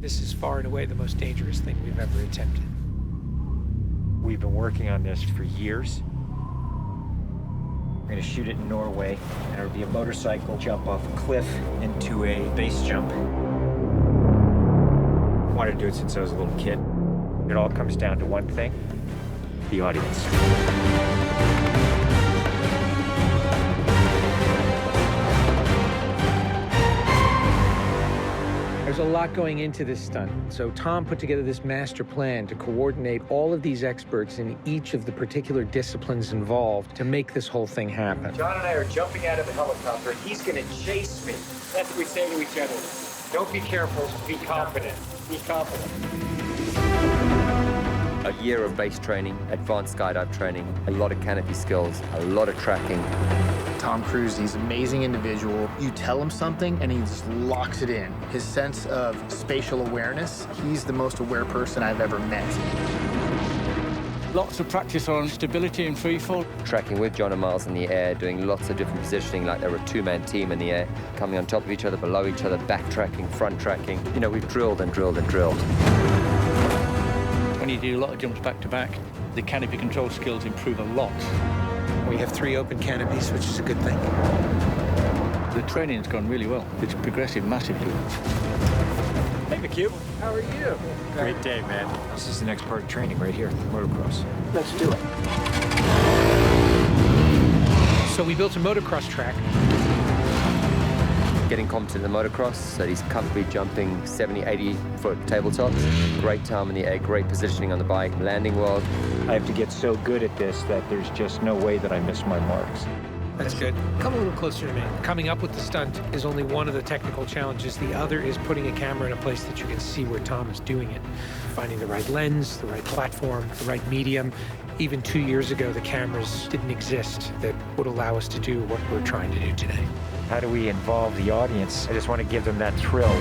This is far and away the most dangerous thing we've ever attempted. We've been working on this for years. We're gonna shoot it in Norway, and it'll be a motorcycle jump off a cliff into a base jump. I wanted to do it since I was a little kid. It all comes down to one thing: the audience. There's a lot going into this stunt, so Tom put together this master plan to coordinate all of these experts in each of the particular disciplines involved to make this whole thing happen. John and I are jumping out of a helicopter. He's gonna chase me. That's what we say to each other. Don't be careful, be confident. Be confident. A year of base training, advanced skydive training, a lot of canopy skills, a lot of tracking. Tom Cruise, he's an amazing individual. You tell him something and he just locks it in. His sense of spatial awareness, he's the most aware person I've ever met. Lots of practice on stability and freefall. Tracking with John and Miles in the air, doing lots of different positioning, like they were a two-man team in the air, coming on top of each other, below each other, backtracking, front tracking. You know, we've drilled and drilled and drilled. When you do a lot of jumps back to back, the canopy control skills improve a lot. We have 3 open canopies, which is a good thing. The training's gone really well. It's progressive massively. Hey, McHugh. How are you? Great day, man. This is the next part of training right here, motocross. Let's do it. So we built a motocross track. Getting competent in the motocross, so he's comfortably jumping 70, 80-foot tabletops. Great time in the air, great positioning on the bike, landing well. I have to get so good at this that there's just no way that I miss my marks. That's good. Come a little closer to me. Coming up with the stunt is only one of the technical challenges. The other is putting a camera in a place that you can see where Tom is doing it. Finding the right lens, the right platform, the right medium. Even 2 years ago, the cameras didn't exist that would allow us to do what we're trying to do today. How do we involve the audience? I just want to give them that thrill.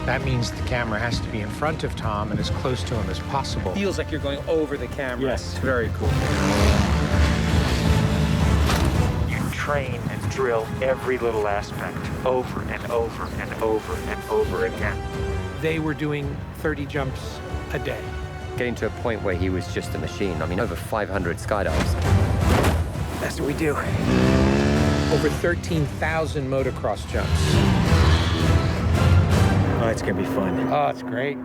That means the camera has to be in front of Tom and as close to him as possible. Feels like you're going over the camera. Yes. Very cool. You train and drill every little aspect over and over and over and over again. They were doing 30 jumps a day. Getting to a point where he was just a machine. I mean, over 500 skydives. That's what we do. Over 13,000 motocross jumps. Oh, it's gonna be fun. Oh, it's great.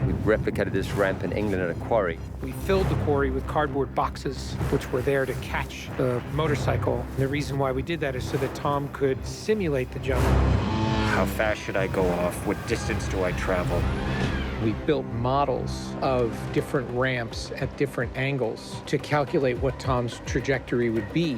We replicated this ramp in England at a quarry. We filled the quarry with cardboard boxes, which were there to catch the motorcycle. And the reason why we did that is so that Tom could simulate the jump. How fast should I go off? What distance do I travel? We built models of different ramps at different angles to calculate what Tom's trajectory would be.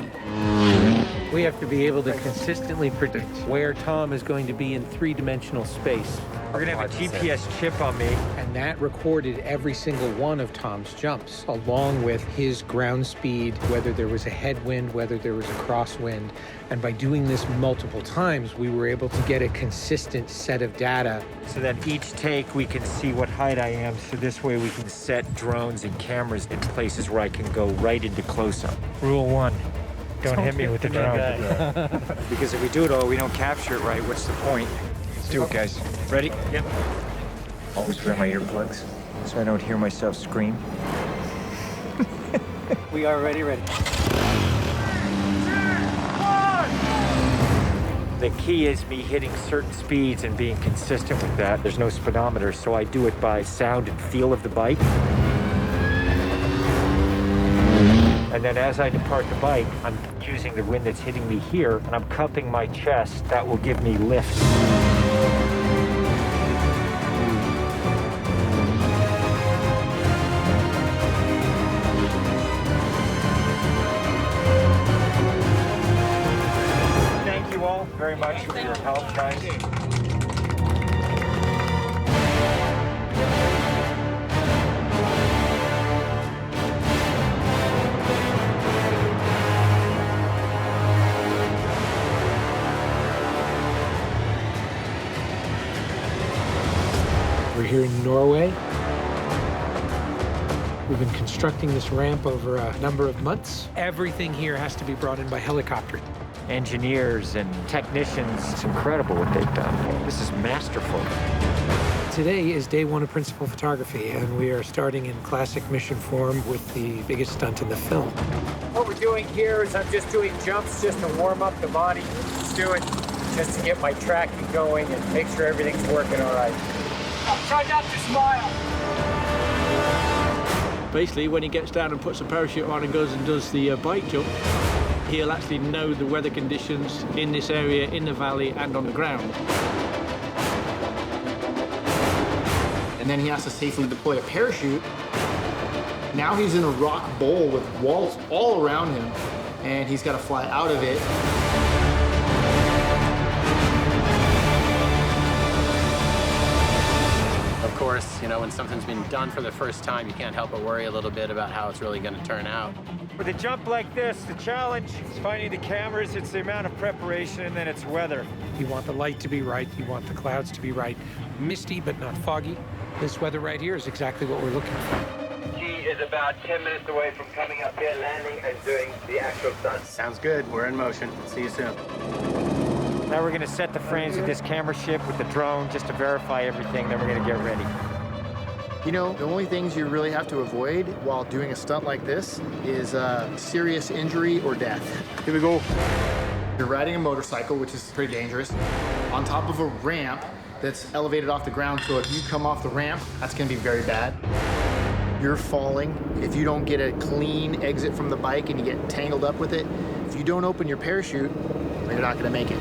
We have to be able to consistently predict where Tom is going to be in 3-dimensional space. We're gonna have a GPS chip on me. And that recorded every single one of Tom's jumps, along with his ground speed, whether there was a headwind, whether there was a crosswind. And by doing this multiple times, we were able to get a consistent set of data. So that each take we can see what height I am, so this way we can set drones and cameras in places where I can go right into close-up. Rule 1, don't hit me with the drone. Because if we do it all, we don't capture it right, what's the point? Let's do it, guys. Ready? Yep. Always wear my earplugs so I don't hear myself scream. We are ready. The key is me hitting certain speeds and being consistent with that. There's no speedometer, so I do it by sound and feel of the bike. And then as I depart the bike, I'm using the wind that's hitting me here, and I'm cupping my chest. That will give me lift. Thank you all very much for your help, guys. We're here in Norway. We've been constructing this ramp over a number of months. Everything here has to be brought in by helicopter. Engineers and technicians, it's incredible what they've done. This is masterful. Today is day one of principal photography, and we are starting in classic mission form with the biggest stunt in the film. What we're doing here is I'm just doing jumps just to warm up the body. Let's do it just to get my tracking going and make sure everything's working all right. Try not to smile. Basically, when he gets down and puts a parachute on and goes and does the bike jump, he'll actually know the weather conditions in this area, in the valley, and on the ground. And then he has to safely deploy a parachute. Now he's in a rock bowl with walls all around him, and he's got to fly out of it. Of course, you know, when something's been done for the first time, you can't help but worry a little bit about how it's really going to turn out. With a jump like this, the challenge is finding the cameras, it's the amount of preparation, and then it's weather. You want the light to be right, you want the clouds to be right. Misty, but not foggy. This weather right here is exactly what we're looking for. He is about 10 minutes away from coming up here, landing, and doing the actual stunt. Sounds good. We're in motion. See you soon. Now we're gonna set the frames with this camera ship with the drone just to verify everything, then we're gonna get ready. You know, the only things you really have to avoid while doing a stunt like this is serious injury or death. Here we go. You're riding a motorcycle, which is pretty dangerous, on top of a ramp that's elevated off the ground, so if you come off the ramp, that's gonna be very bad. You're falling. If you don't get a clean exit from the bike and you get tangled up with it, if you don't open your parachute, you're not gonna make it.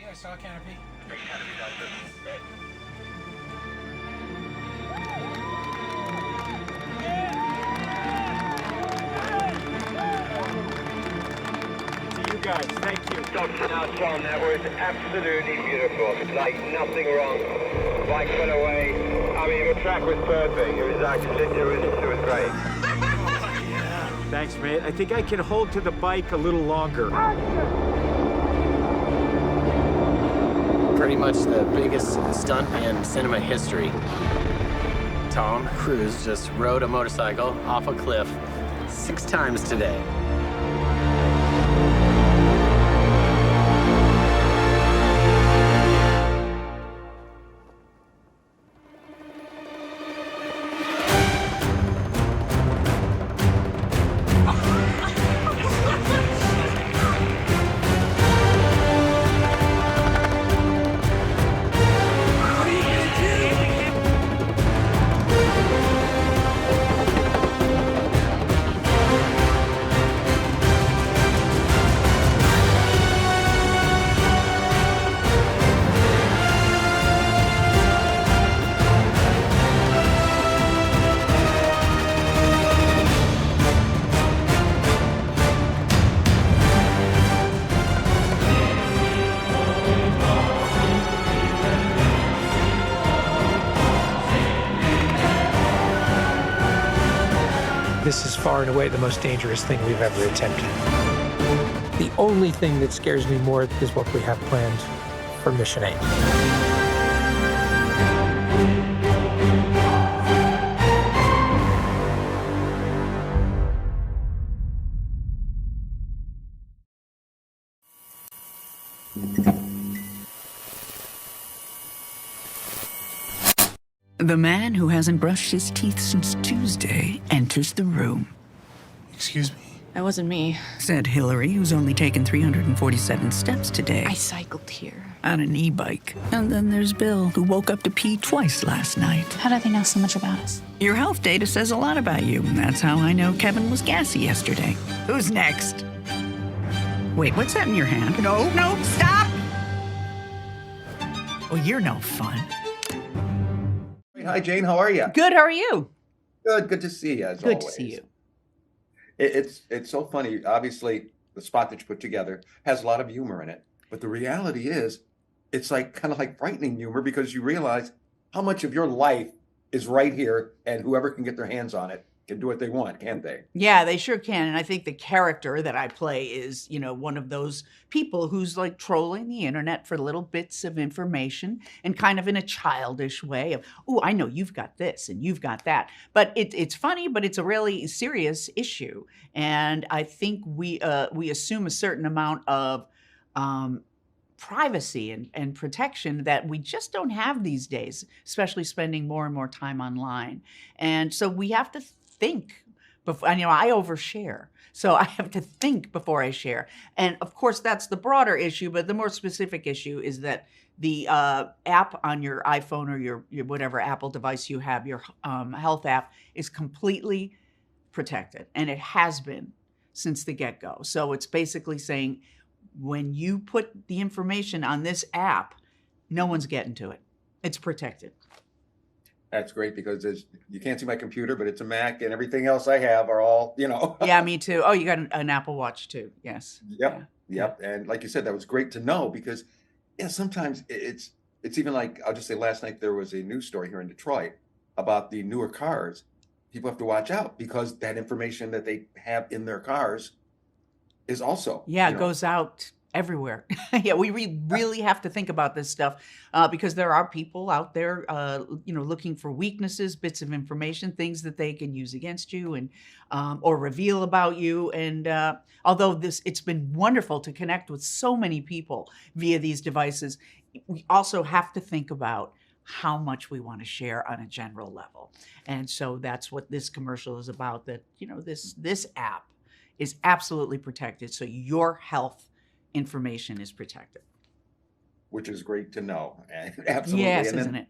I saw a canopy. To you guys, thank you. Now, Tom, that was absolutely beautiful. Like, nothing wrong. Bike went away. I mean, the track was perfect. It was actually, it was great. Thanks, mate. I think I can hold to the bike a little longer. Pretty much the biggest stunt in cinema history. Tom Cruise just rode a motorcycle off a cliff 6 times today. This is far and away the most dangerous thing we've ever attempted. The only thing that scares me more is what we have planned for Mission 8. The man who hasn't brushed his teeth since Tuesday enters the room. Excuse me? That wasn't me. Said Hillary, who's only taken 347 steps today. I cycled here. On an e-bike. And then there's Bill, who woke up to pee twice last night. How do they know so much about us? Your health data says a lot about you. That's how I know Kevin was gassy yesterday. Who's next? Wait, what's that in your hand? No, no, stop! Oh, you're no fun. Hi, Jane. How are you? Good, how are you? Good. Good to see you, as Good always. to see you. It's so funny. Obviously, the spot that you put together has a lot of humor in it. But the reality is, it's like kind of like frightening humor because you realize how much of your life is right here, and whoever can get their hands on it can do what they want, can't they? Yeah, they sure can. And I think the character that I play is, you know, one of those people who's like trolling the internet for little bits of information and kind of in a childish way of, oh, I know you've got this and you've got that. But it's funny, but it's a really serious issue. And I think we assume a certain amount of privacy and protection that we just don't have these days, especially spending more and more time online. And so we have to think before, and, you know, I overshare. So I have to think before I share. And of course, that's the broader issue, but the more specific issue is that the app on your iPhone or your whatever Apple device you have, your health app, is completely protected. And it has been since the get-go. So it's basically saying, when you put the information on this app, no one's getting to it. It's protected. That's great because you can't see my computer, but it's a Mac, and everything else I have are all, you know. Yeah, me too. Oh, you got an Apple Watch too. Yes. Yep. And like you said, that was great to know because, yeah, sometimes it's even like, I'll just say last night there was a news story here in Detroit about the newer cars. People have to watch out because that information that they have in their cars is also. Yeah, it goes out everywhere. Yeah, we really have to think about this stuff because there are people out there, you know, looking for weaknesses, bits of information, things that they can use against you and or reveal about you. And although it's been wonderful to connect with so many people via these devices, we also have to think about how much we want to share on a general level. And so that's what this commercial is about, that, you know, this app is absolutely protected. So your health information is protected. Which is great to know. Absolutely. Yes, and isn't it?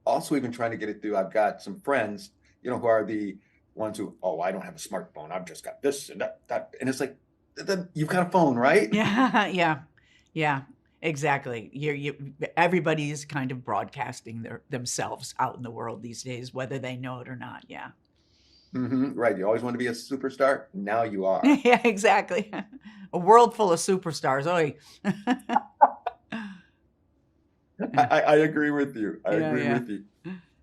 Also, even trying to get it through, I've got some friends, you know, who are the ones who, oh, I don't have a smartphone. I've just got this and that. And it's like, you've got a phone, right? Yeah, exactly. Everybody is kind of broadcasting themselves out in the world these days, whether they know it or not. Yeah. Mm-hmm, right. You always want to be a superstar. Now you are. Yeah, exactly. A world full of superstars. Oy. I agree with you. I agree with you.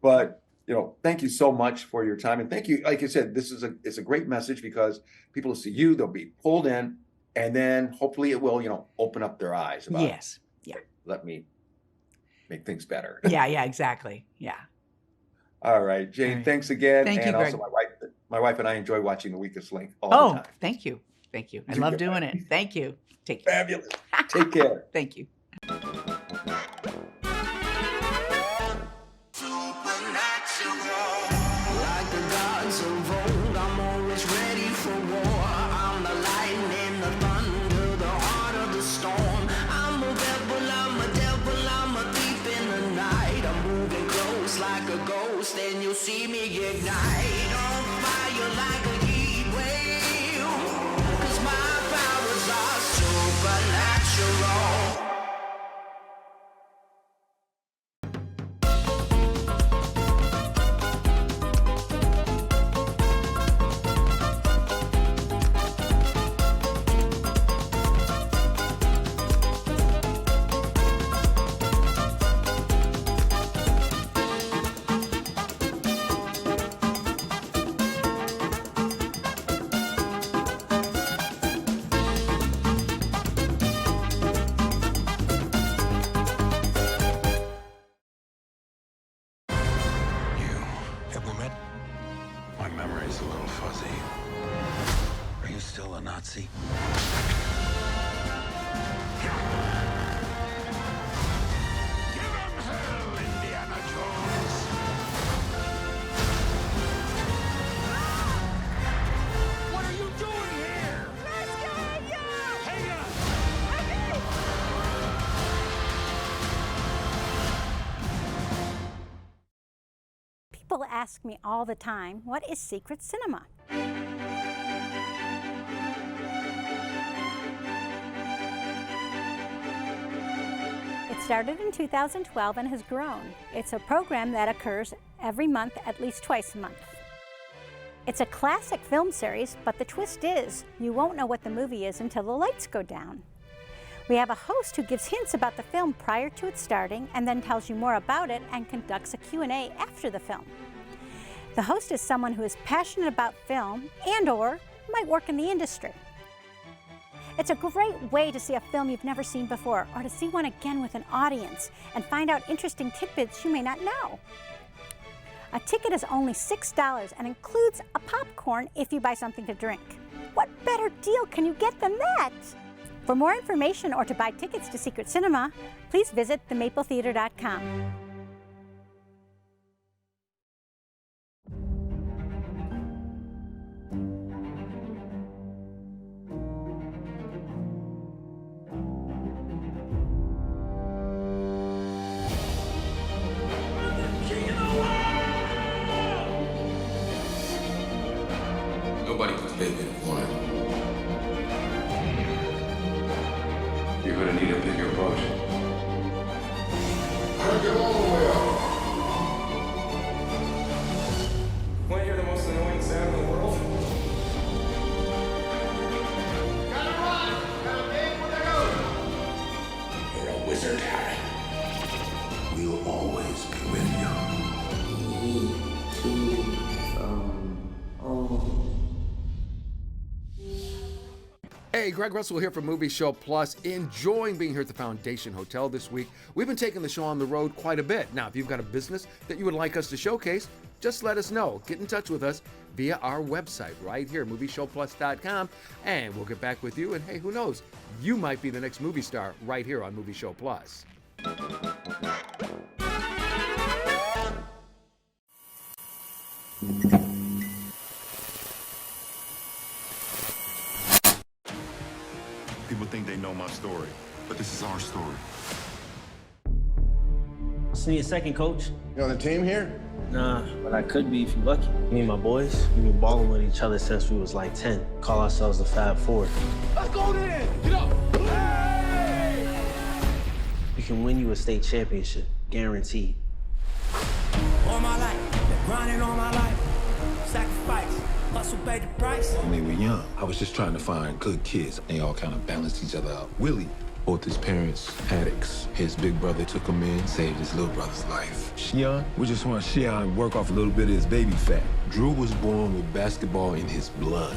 But, you know, thank you so much for your time. And thank you. Like you said, it's a great message because people will see you, they'll be pulled in, and then hopefully it will, you know, open up their eyes about, yes. Yeah. Let me make things better. Yeah, exactly. Yeah. All right, Jane, thanks again. Thank you, also Greg. my wife and I enjoy watching The Weakest Link all the time. Thank you. I love doing it. Thank you. Take care. Fabulous. Take care. Thank you. Then you'll see me ignite on fire like a heat wave, 'cause my powers are supernatural. Have we met? My memory's a little fuzzy. Are you still a Nazi? Give him hell, Indiana Jones! What are you doing here? Let's get you! Hang on! People ask me all the time, what is secret cinema? started in 2012 and has grown. It's a program that occurs every month, at least twice a month. It's a classic film series, but the twist is you won't know what the movie is until the lights go down. We have a host who gives hints about the film prior to it starting and then tells you more about it and conducts a Q&A after the film. The host is someone who is passionate about film and/or might work in the industry. It's a great way to see a film you've never seen before or to see one again with an audience and find out interesting tidbits you may not know. A ticket is only $6 and includes a popcorn if you buy something to drink. What better deal can you get than that? For more information or to buy tickets to Secret Cinema, please visit themapletheater.com. Nobody puts baby in a corner. You're gonna need a bigger boat. Crank it all the way up. Want to hear the most annoying sound in the world? Gotta run! Gotta dig where they go! You're a wizard, Harry. We'll always be with you. Hey, Greg Russell here from Movie Show Plus, enjoying being here at the Foundation Hotel this week. We've been taking the show on the road quite a bit. Now, if you've got a business that you would like us to showcase, just let us know. Get in touch with us via our website right here, movieshowplus.com, and we'll get back with you. And hey, who knows? You might be the next movie star right here on Movie Show Plus. People think they know my story, but this is our story. See you second, coach. You on the team here? Nah, but I could be if you're lucky. Me and my boys, we've been balling with each other since we was like 10. Call ourselves the Fab Four. Let's go then! Get up! Hey! We can win you a state championship, guaranteed. All my life, been grinding all my life. Sacrifice, hustle, pay the price. When we were young, I was just trying to find good kids. They all kind of balanced each other out. Willie, both his parents addicts. His big brother took him in, saved his little brother's life. Shion, we just want Shion to work off a little bit of his baby fat. Drew was born with basketball in his blood.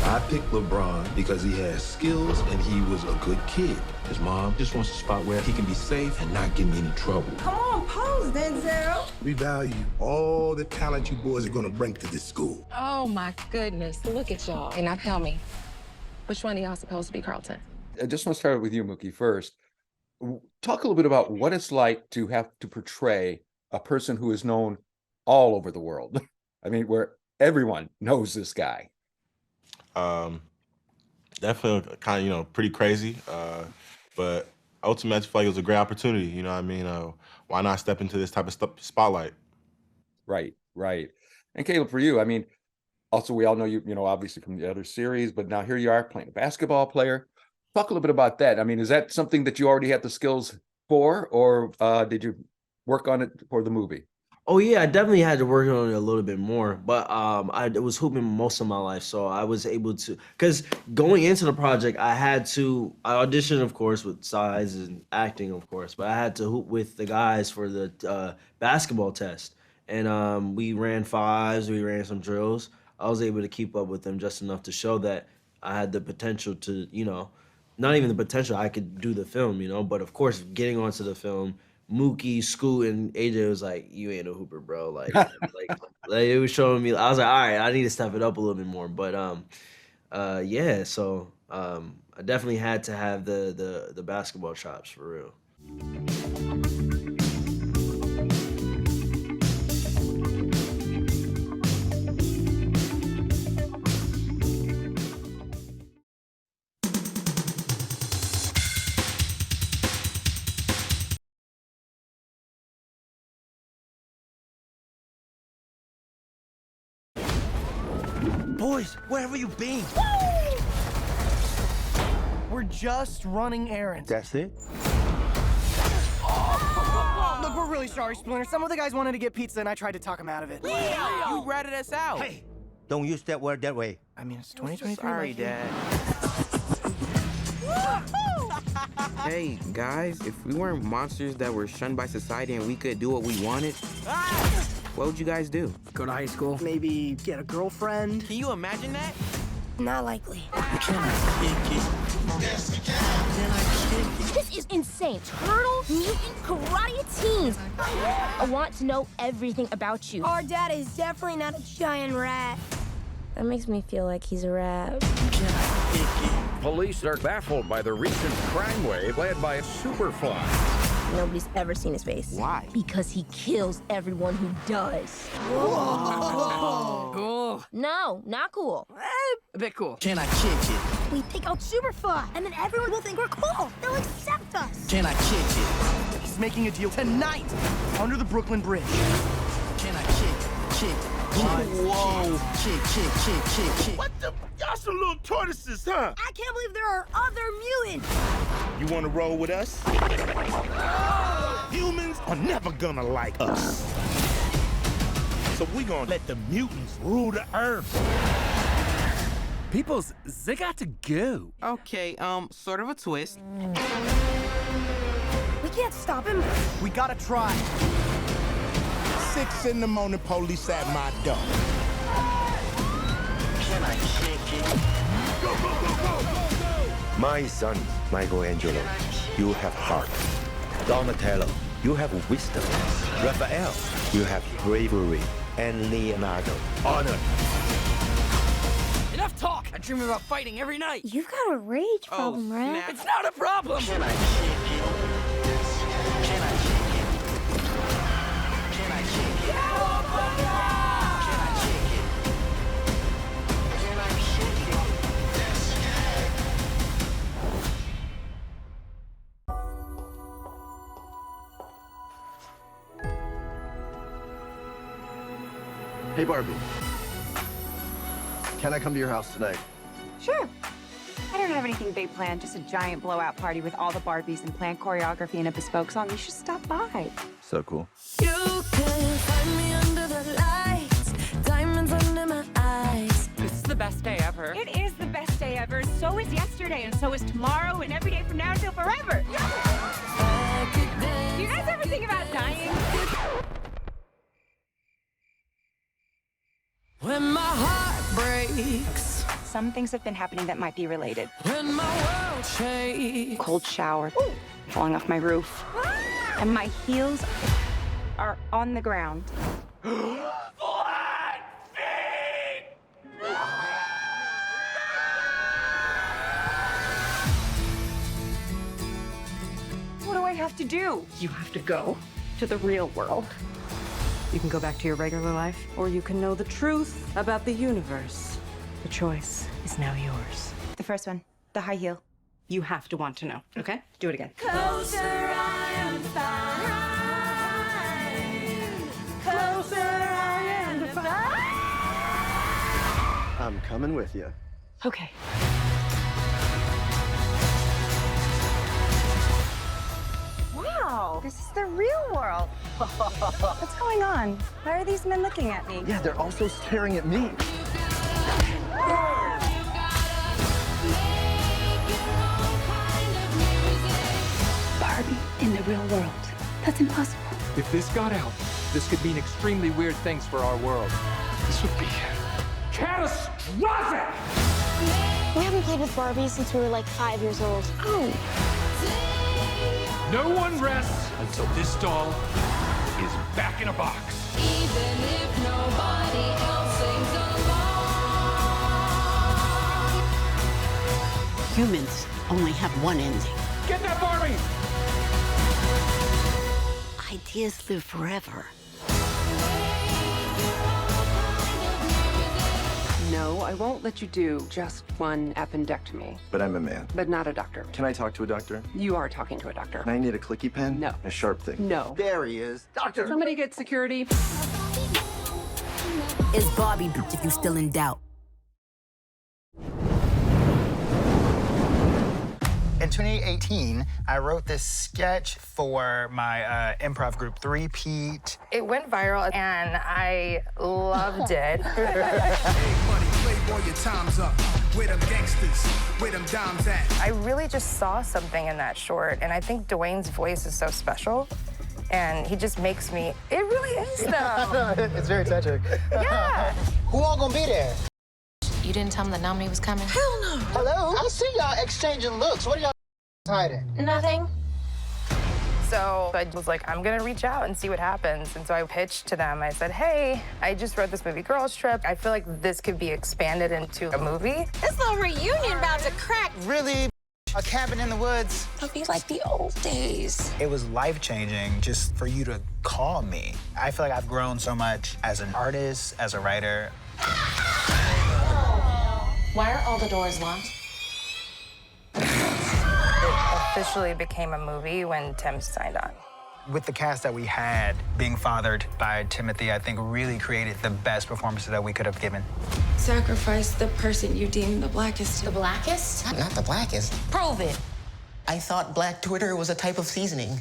I picked LeBron because he has skills and he was a good kid. His mom just wants a spot where he can be safe and not get in any trouble. Come on, pose, Denzel. We value all the talent you boys are gonna bring to this school. Oh my goodness, look at y'all. And now tell me, which one of y'all supposed to be Carlton? I just want to start with you, Mookie, first. Talk a little bit about what it's like to have to portray a person who is known all over the world. I mean, where everyone knows this guy. Definitely kind of, pretty crazy. But ultimately, I feel like it was a great opportunity. You know what I mean? Why not step into this type of spotlight? Right, right. And Caleb, for you, I mean, also we all know you, obviously from the other series, but now here you are playing a basketball player. Talk a little bit about that. I mean, is that something that you already had the skills for, or did you work on it for the movie? Oh yeah, I definitely had to work on it a little bit more, but I was hooping most of my life, so I was able to. Because going into the project, I auditioned, of course, with size and acting, of course, but I had to hoop with the guys for the basketball test, and we ran fives, we ran some drills. I was able to keep up with them just enough to show that I had the potential to, not even the potential, I could do the film, but of course, getting onto the film. Mookie, Scoot, and AJ was like, "You ain't a hooper, bro." Like it was showing me. I was like, "All right, I need to step it up a little bit more." But yeah. So I definitely had to have the basketball chops for real. Boys, where have you been? We're just running errands. That's it? We're really sorry, Splinter. Some of the guys wanted to get pizza, and I tried to talk them out of it. You ratted us out. Hey, don't use that word that way. I mean, it's 2023. Sorry, Dad. Hey, guys, if we weren't monsters that were shunned by society and we could do what we wanted, what would you guys do? Go to high school. Maybe get a girlfriend. Can you imagine that? Not likely. This is insane. Turtle, mutant, karate teens. I want to know everything about you. Our dad is definitely not a giant rat. That makes me feel like he's a rat. Police are baffled by the recent crime wave led by Superfly. Nobody's ever seen his face. Why? Because he kills everyone who does. Whoa. Cool. No, not cool. A bit cool. Can I kick it? We take out Superfly, and then everyone will think we're cool. They'll accept us. Can I kick it? He's making a deal tonight under the Brooklyn Bridge. Can I kick? Whoa. Kick. What the? Y'all some little tortoises, huh? I can't believe there are other mutants. You want to roll with us? Humans are never gonna like us. So we gonna let the mutants rule the earth. Peoples, they got to go. Okay, sort of a twist. We can't stop him. We gotta try. 6 in the morning, police at my door. Can I kick it? Go! My son, Michelangelo, you have heart. Donatello, you have wisdom. Raphael, you have bravery. And Leonardo, honor. Enough talk! I dream about fighting every night. You've got a rage problem, right? It's not a problem. Can I kick it? Can I kick it? Can I kick it? Can I kick it? Can I kick Hey, Barbie. Can I come to your house tonight? Sure. I don't have anything big planned, just a giant blowout party with all the Barbies and planned choreography and a bespoke song. You should stop by. So cool. You can find me under the lights, diamonds under my eyes. This is the best day ever. It is the best day ever. So is yesterday, and so is tomorrow, and every day from now until forever. Do you guys ever think about dying? When my heart breaks, Some things have been happening that might be related. when my world shakes. Cold shower, falling off my roof, and my heels are on the ground. What do I have to do? You have to go to the real world. You can go back to your regular life, or you can know the truth about the universe. The choice is now yours. The first one, the high heel. You have to want to know, okay? Do it again. Closer I am fine. Closer I am fine. I'm coming with you. Okay. Wow, this is the real world. What's going on? Why are these men looking at me? Yeah, they're also staring at me. Barbie in the real world. That's impossible. If this got out, this could mean extremely weird things for our world. This would be catastrophic! We haven't played with Barbie since we were like 5 years old. Oh. No one rests until this doll is back in a box. Even if nobody else sings along. Humans only have one ending. Get that Barbie! Ideas live forever. No, I won't let you do just one appendectomy. But I'm a man. But not a doctor. Can I talk to a doctor? You are talking to a doctor. And I need a clicky pen? No. A sharp thing? No. There he is. Doctor! Somebody get security. It's Barbie, bitch, if you still in doubt. And In 2018, I wrote this sketch for my improv group, 3Pete. It went viral and I loved it. Money, playboy, your time's up. Where them gangsters, where them dimes at? I really just saw something in that short, and I think Dwayne's voice is so special. And he just makes me, it really is though. It's very touching. Yeah. Who all gonna be there? You didn't tell him the nominee was coming? Hell no. Hello? I see y'all exchanging looks. What are y'all hiding? Nothing. So I was like, I'm gonna reach out and see what happens. And so I pitched to them. I said, hey, I just wrote this movie, Girls Trip. I feel like this could be expanded into a movie. This little reunion about to crack. Really? A cabin in the woods? It'll be like the old days. It was life-changing just for you to call me. I feel like I've grown so much as an artist, as a writer. Why are all the doors locked? It officially became a movie when Tim signed on. With the cast that we had, being fathered by Timothy, I think really created the best performances that we could have given. Sacrifice the person you deem the blackest. The blackest? Not the blackest. Prove it. I thought black Twitter was a type of seasoning.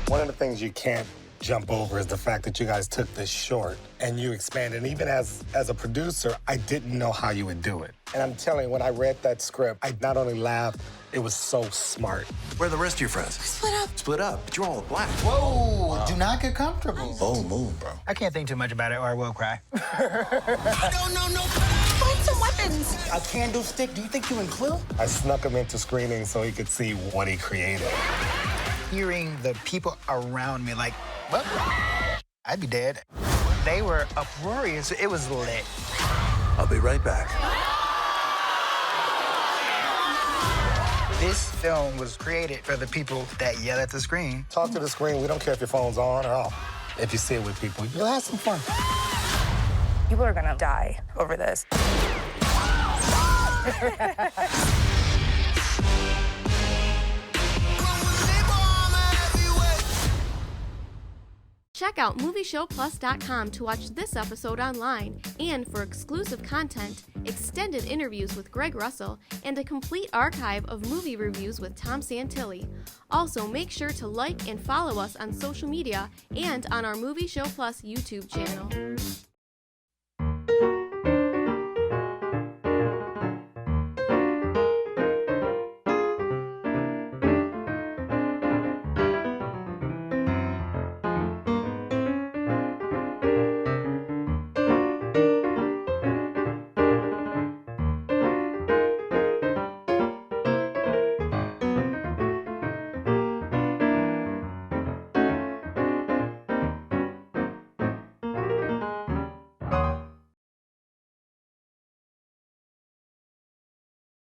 One of the things you can't jump over is the fact that you guys took this short and you expanded. And even as a producer, I didn't know how you would do it. And I'm telling you, when I read that script, I not only laughed, it was so smart. Where are the rest of your friends? Split up. Split up, but you're all black. Whoa, do not get comfortable. Bold move, bro. I can't think too much about it or I will cry. I don't know no. Find some weapons. A candle stick, do you think you and Clue? I snuck him into screening so he could see what he created. Hearing the people around me like, well, I'd be dead. They were uproarious. It was lit. I'll be right back. This film was created for the people that yell at the screen. Talk to the screen. We don't care if your phone's on or off. If you see it with people, you'll have some fun. People are gonna die over this. Check out MovieShowPlus.com to watch this episode online and for exclusive content, extended interviews with Greg Russell, and a complete archive of movie reviews with Tom Santilli. Also, make sure to like and follow us on social media and on our Movie Show Plus YouTube channel.